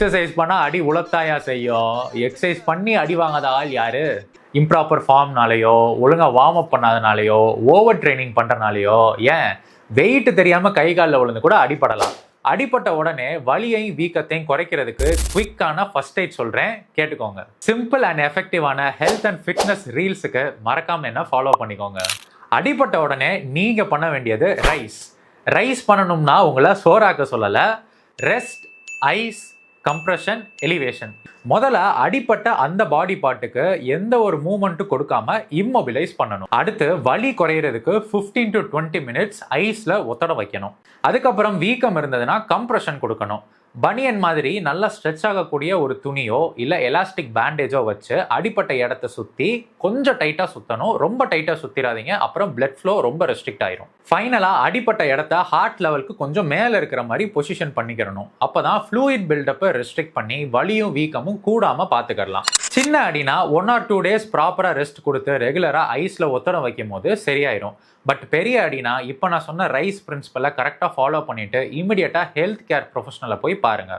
Exercise பண்ணா அடி உலத்தாயா செய்யும். எக்ஸசைஸ் பண்ணி அடி வாங்காத ஆள் யாரு? இம்ப்ராப்பர் ஃபார்ம்னாலேயோ, ஒழுங்கா வார்ம் அப் பண்ணாதனாலேயோ, ஓவர் ட்ரைனிங் பண்றனாலேயோ, ஏன் வெயிட் தெரியாம கை காலில் விழுந்து கூட அடிபடலாம். அடிப்பட்ட உடனே வலியையும் வீக்கத்தையும் குறைக்கிறதுக்கு குவிக்கான ஃபர்ஸ்ட் எய்ட் சொல்றேன், கேட்டுக்கோங்க. சிம்பிள் அண்ட் எஃபெக்டிவான ஹெல்த் அண்ட் ஃபிட்னஸ் ரீல்ஸுக்கு மறக்காம என்ன ஃபாலோ பண்ணிக்கோங்க. அடிப்பட்ட உடனே நீங்க பண்ண வேண்டியது ரைஸ் பண்ணணும்னா உங்களை சோறாக்க சொல்லல. Rest, ice, compression, elevation. முதல்ல அடிப்பட்ட அந்த பாடி பார்ட்டுக்கு எந்த ஒரு மூவ்மெண்ட்டும் கொடுக்காம இம்மொபிலைஸ் பண்ணணும். அடுத்து வலி குறையிறதுக்கு 15 to 20 minutes ஐஸ்ல ஒத்தட வைக்கணும். அதுக்கப்புறம் வீக்கம் இருந்ததுன்னா கம்ப்ரெஷன் கொடுக்கணும். பனியன் மாதிரி நல்லா ஸ்ட்ரெச் ஆகக்கூடிய ஒரு துணியோ இல்லை எலாஸ்டிக் பேண்டேஜோ வச்சு அடிப்பட்ட இடத்த சுற்றி கொஞ்சம் டைட்டாக சுற்றணும். ரொம்ப டைட்டாக சுற்றிடாதீங்க, அப்புறம் பிளட் ஃப்ளோ ரொம்ப ரெஸ்ட்ரிக்ட் ஆயிரும். ஃபைனலாக அடிப்பட்ட இடத்த ஹார்ட் லெவலுக்கு கொஞ்சம் மேலே இருக்கிற மாதிரி பொசிஷன் பண்ணிக்கிறணும். அப்போ தான் ஃப்ளூயிட் பில்டப்பை ரெஸ்ட்ரிக்ட் பண்ணி வலியும் வீக்கமும் கூடாமல் பார்த்துக்கலாம். சின்ன அடினா 1 or 2 days ப்ராப்பராக ரெஸ்ட் கொடுத்து ரெகுலராக ஐஸில் ஒத்தடம் வைக்கும் போது சரியாயிரும். பட் பெரிய அடினா இப்போ நான் சொன்ன ரைஸ் பிரின்சிபலை கரெக்டாக ஃபாலோ பண்ணிட்டு இமிடியேட்டாக ஹெல்த் கேர் ப்ரொஃபஷனலை போய் பாருங்க.